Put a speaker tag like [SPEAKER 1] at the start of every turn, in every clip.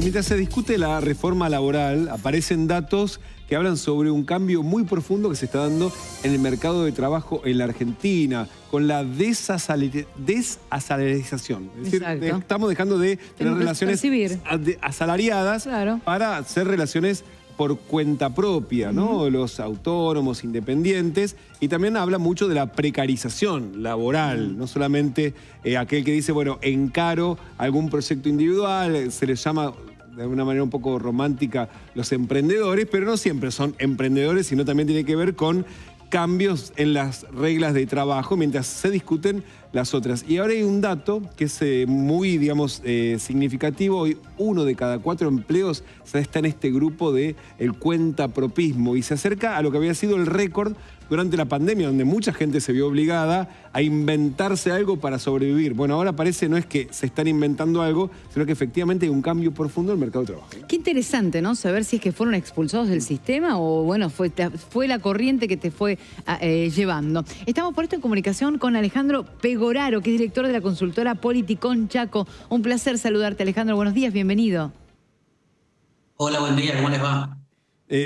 [SPEAKER 1] Mientras se discute la reforma laboral, aparecen datos que hablan sobre un cambio muy profundo que se está dando en el mercado de trabajo en la Argentina, con la desasalarización. Es decir, estamos dejando de tener relaciones asalariadas para hacer relaciones por cuenta propia, ¿no? Los autónomos, independientes, y también habla mucho de la precarización laboral, no solamente aquel que dice, bueno, encaro algún proyecto individual, se les llama de una manera un poco romántica los emprendedores, pero no siempre son emprendedores, sino también tiene que ver con cambios en las reglas de trabajo mientras se discuten las otras. Y ahora hay un dato que es muy, digamos, significativo. Hoy 1 de cada 4 empleos está en este grupo de el cuentapropismo y se acerca a lo que había sido el récord durante la pandemia, donde mucha gente se vio obligada a inventarse algo para sobrevivir. Bueno, ahora parece no es que se están inventando algo, sino que efectivamente hay un cambio profundo en el mercado de trabajo.
[SPEAKER 2] Qué interesante, ¿no? Saber si es que fueron expulsados del sistema o, bueno, fue la corriente que te fue llevando. Estamos por esto en comunicación con Alejandro Pegoraro, que es director de la consultora Politicón Chaco. Un placer saludarte, Alejandro. Buenos días, bienvenido.
[SPEAKER 3] Hola, buen día, ¿cómo les va?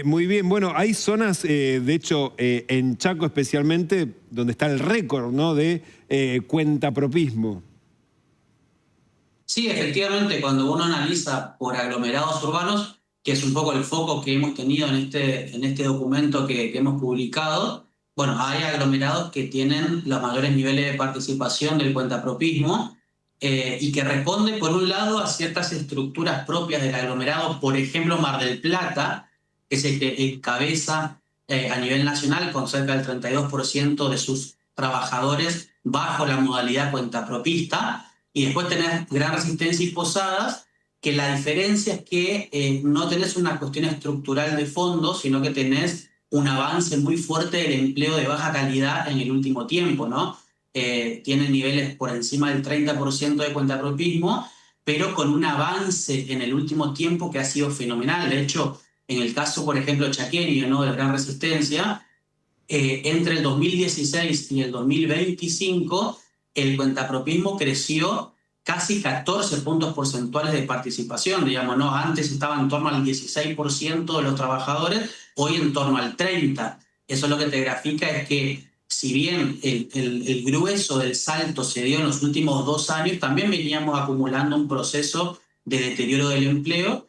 [SPEAKER 1] Muy bien, bueno, hay zonas, de hecho, en Chaco especialmente, donde está el récord, ¿no?, de cuentapropismo.
[SPEAKER 3] Sí, efectivamente, cuando uno analiza por aglomerados urbanos, que es un poco el foco que hemos tenido en este documento que hemos publicado, bueno, hay aglomerados que tienen los mayores niveles de participación del cuentapropismo y que responde, por un lado, a ciertas estructuras propias del aglomerado, por ejemplo, Mar del Plata, que es el que encabeza a nivel nacional con cerca del 32% de sus trabajadores bajo la modalidad cuentapropista. Y después tenés Gran Resistencia y Posadas, que la diferencia es que no tenés una cuestión estructural de fondo, sino que tenés un avance muy fuerte del empleo de baja calidad en el último tiempo, ¿no? Tienen niveles por encima del 30% de cuentapropismo, pero con un avance en el último tiempo que ha sido fenomenal. De hecho, en el caso, por ejemplo, chaqueño, ¿no?, de Gran Resistencia, entre el 2016 y el 2025, el cuentapropismo creció casi 14 puntos porcentuales de participación, digamos, ¿no? Antes estaba en torno al 16% de los trabajadores, hoy en torno al 30%. Eso lo que te grafica es que, si bien el grueso del salto se dio en los últimos 2 años, también veníamos acumulando un proceso de deterioro del empleo,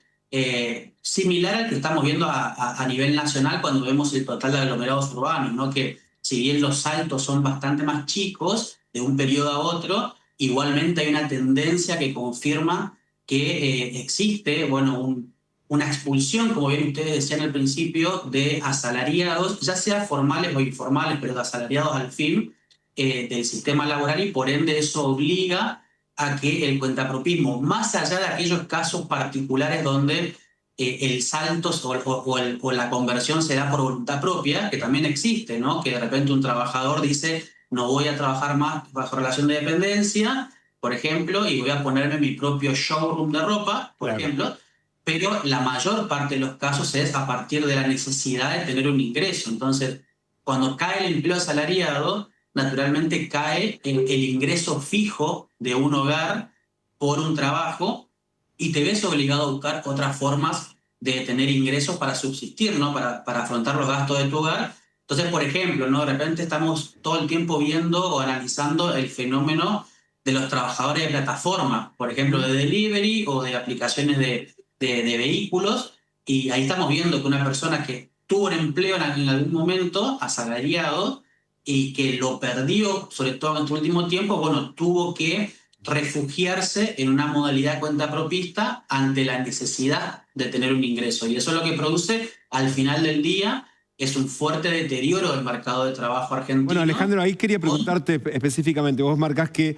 [SPEAKER 3] similar al que estamos viendo a nivel nacional cuando vemos el total de aglomerados urbanos, ¿no? Que si bien los saltos son bastante más chicos de un periodo a otro, igualmente hay una tendencia que confirma que existe, bueno, una expulsión, como bien ustedes decían al principio, de asalariados, ya sea formales o informales, pero de asalariados al fin, del sistema laboral, y por ende eso obliga a que el cuentapropismo, más allá de aquellos casos particulares donde el salto o la conversión se da por voluntad propia, que también existe, ¿no? Que de repente un trabajador dice, no voy a trabajar más bajo relación de dependencia, por ejemplo, y voy a ponerme mi propio showroom de ropa, por ejemplo, pero la mayor parte de los casos es a partir de la necesidad de tener un ingreso. Entonces, cuando cae el empleo asalariado, naturalmente cae el ingreso fijo de un hogar por un trabajo y te ves obligado a buscar otras formas de tener ingresos para subsistir, ¿no? Para afrontar los gastos de tu hogar. Entonces, por ejemplo, ¿no?, de repente estamos todo el tiempo viendo o analizando el fenómeno de los trabajadores de plataforma, por ejemplo, de delivery o de aplicaciones de vehículos, y ahí estamos viendo que una persona que tuvo un empleo en algún momento, asalariado, y que lo perdió, sobre todo en este último tiempo, bueno, tuvo que refugiarse en una modalidad cuentapropista ante la necesidad de tener un ingreso. Y eso es lo que produce, al final del día, es un fuerte deterioro del mercado de trabajo argentino.
[SPEAKER 1] Bueno, Alejandro, ahí quería preguntarte específicamente. Vos marcás que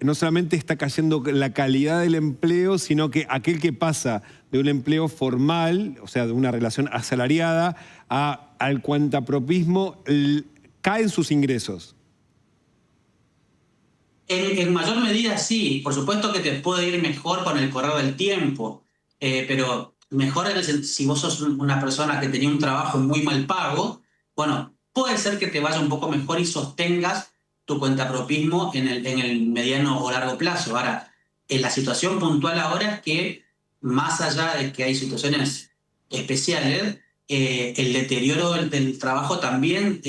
[SPEAKER 1] no solamente está cayendo la calidad del empleo, sino que aquel que pasa de un empleo formal, o sea, de una relación asalariada, al cuentapropismo, caen sus ingresos.
[SPEAKER 3] En mayor medida sí, por supuesto que te puede ir mejor con el correr del tiempo, pero mejor si vos sos una persona que tenía un trabajo muy mal pago, bueno, puede ser que te vaya un poco mejor y sostengas tu cuentapropismo en el mediano o largo plazo. Ahora, en la situación puntual ahora es que más allá de que hay situaciones especiales, el deterioro del trabajo también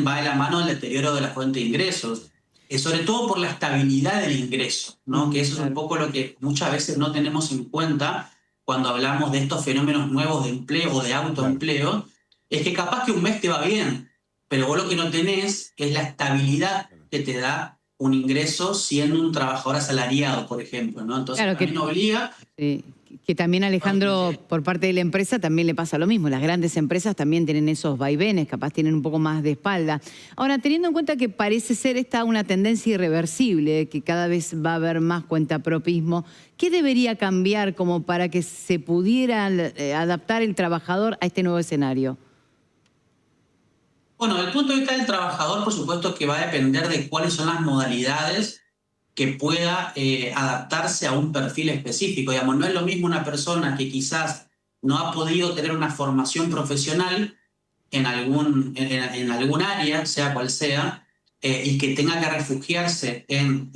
[SPEAKER 3] va de la mano del deterioro de la fuente de ingresos, sobre todo por la estabilidad del ingreso, ¿no? Que eso es un poco lo que muchas veces no tenemos en cuenta cuando hablamos de estos fenómenos nuevos de empleo o de autoempleo, es que capaz que un mes te va bien, pero vos lo que no tenés es la estabilidad que te da un ingreso siendo un trabajador asalariado, por ejemplo, ¿no? Entonces también obliga...
[SPEAKER 2] Sí, que también, Alejandro, por parte de la empresa también le pasa lo mismo. Las grandes empresas también tienen esos vaivenes, capaz tienen un poco más de espalda. Ahora, teniendo en cuenta que parece ser esta una tendencia irreversible, que cada vez va a haber más cuentapropismo, ¿qué debería cambiar como para que se pudiera adaptar el trabajador a este nuevo escenario?
[SPEAKER 3] Bueno, desde el punto de vista del trabajador, por supuesto que va a depender de cuáles son las modalidades que pueda adaptarse a un perfil específico. Digamos, no es lo mismo una persona que quizás no ha podido tener una formación profesional en algún área, sea cual sea, y que tenga que refugiarse en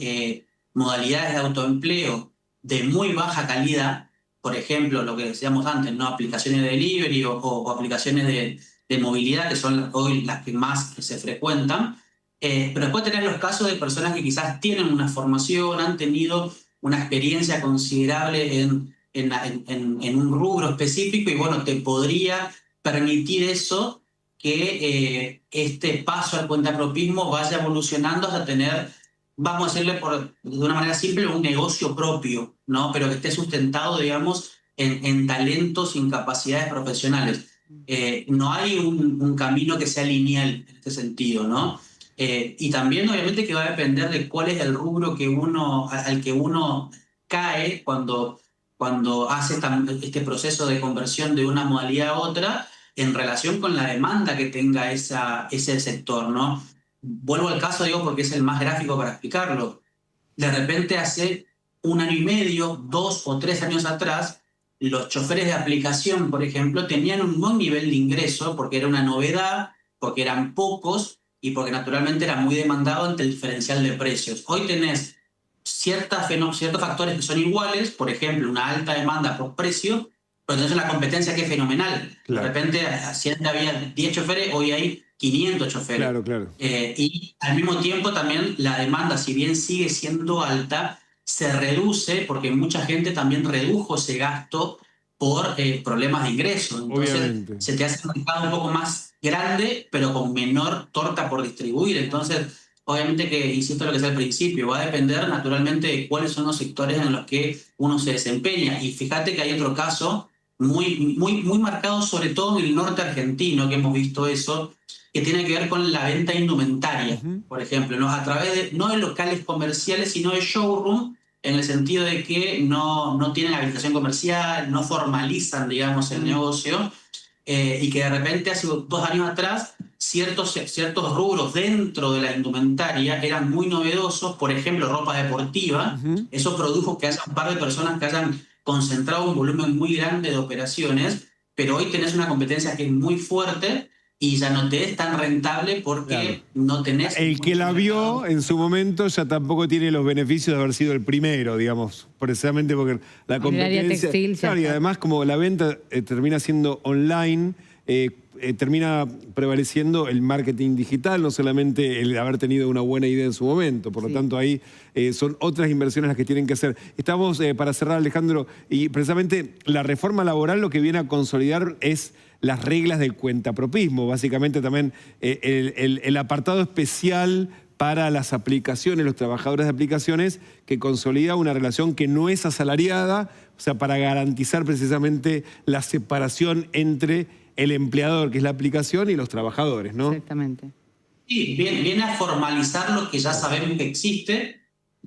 [SPEAKER 3] modalidades de autoempleo de muy baja calidad, por ejemplo, lo que decíamos antes, ¿no? Aplicaciones de delivery o aplicaciones de movilidad, que son hoy las que más se frecuentan. Pero después tenés los casos de personas que quizás tienen una formación, han tenido una experiencia considerable en un rubro específico y bueno, te podría permitir eso que este paso al cuentapropismo vaya evolucionando hasta tener, vamos a decirle de una manera simple, un negocio propio, ¿no? Pero que esté sustentado, digamos, en talentos y capacidades profesionales. No hay un camino que sea lineal en este sentido, ¿no? Y también obviamente que va a depender de cuál es el rubro al que uno cae cuando hace este proceso de conversión de una modalidad a otra en relación con la demanda que tenga ese sector, ¿no? Vuelvo al caso, digo, porque es el más gráfico para explicarlo. De repente hace 1 año y medio, 2 o 3 años atrás, los choferes de aplicación, por ejemplo, tenían un buen nivel de ingreso porque era una novedad, porque eran pocos, y porque naturalmente era muy demandado ante el diferencial de precios. Hoy tenés ciertos factores que son iguales, por ejemplo, una alta demanda por precio, pero tenés una competencia que es fenomenal. Claro. De repente, si antes había 10 choferes, hoy hay 500 choferes.
[SPEAKER 1] Claro, claro.
[SPEAKER 3] Y al mismo tiempo también la demanda, si bien sigue siendo alta, se reduce porque mucha gente también redujo ese gasto por problemas de ingresos. Entonces, obviamente, se te hace un mercado un poco más grande, pero con menor torta por distribuir. Entonces, obviamente que, insisto en lo que decía al principio, va a depender naturalmente de cuáles son los sectores en los que uno se desempeña. Y fíjate que hay otro caso muy marcado, sobre todo en el norte argentino, que hemos visto eso, que tiene que ver con la venta indumentaria, por ejemplo, ¿no? A través de, no de locales comerciales, sino de showroom, en el sentido de que no tienen habilitación comercial, no formalizan, digamos, el negocio, y que de repente hace 2 años atrás ciertos rubros dentro de la indumentaria eran muy novedosos, por ejemplo, ropa deportiva. Eso produjo que haya un par de personas que hayan concentrado un volumen muy grande de operaciones, pero hoy tenés una competencia que es muy fuerte y ya no te es tan rentable porque no tenés...
[SPEAKER 1] El que la vio en su momento ya tampoco tiene los beneficios de haber sido el primero, digamos, precisamente porque la competencia...
[SPEAKER 2] Textil,
[SPEAKER 1] claro, y además como la venta termina siendo online, termina prevaleciendo el marketing digital, no solamente el haber tenido una buena idea en su momento. Por lo tanto, ahí son otras inversiones las que tienen que hacer. Estamos, para cerrar, Alejandro, y precisamente la reforma laboral lo que viene a consolidar es las reglas del cuentapropismo. Básicamente también el apartado especial para las aplicaciones, los trabajadores de aplicaciones, que consolida una relación que no es asalariada, o sea, para garantizar precisamente la separación entre el empleador, que es la aplicación, y los trabajadores, ¿no?
[SPEAKER 2] Exactamente.
[SPEAKER 3] Sí, viene a formalizar lo que ya sabemos que existe,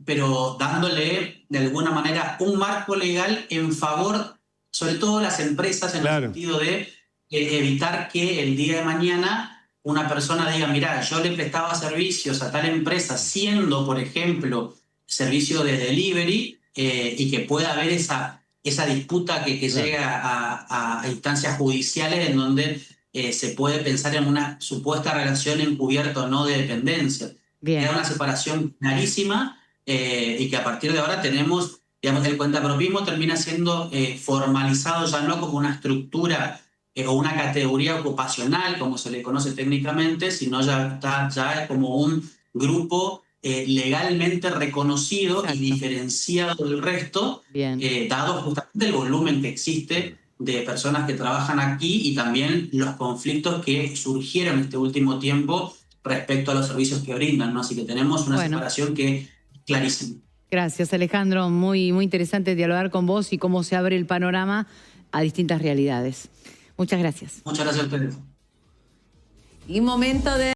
[SPEAKER 3] pero dándole de alguna manera un marco legal en favor, sobre todo de las empresas, en el sentido de evitar que el día de mañana una persona diga, mira, yo le prestaba servicios a tal empresa siendo, por ejemplo, servicio de delivery, y que pueda haber esa disputa que llega a instancias judiciales en donde se puede pensar en una supuesta relación encubierta o no de dependencia. Queda una separación clarísima, y que a partir de ahora tenemos digamos, el cuentapropismo termina siendo formalizado ya no como una estructura o una categoría ocupacional, como se le conoce técnicamente, sino ya es como un grupo legalmente reconocido. Exacto. Y diferenciado del resto, dado justamente el volumen que existe de personas que trabajan aquí y también los conflictos que surgieron este último tiempo respecto a los servicios que brindan, ¿no? Así que tenemos una separación que es clarísima.
[SPEAKER 2] Gracias, Alejandro. Muy interesante dialogar con vos y cómo se abre el panorama a distintas realidades. Muchas gracias.
[SPEAKER 3] Muchas gracias a ustedes.
[SPEAKER 4] Y momento de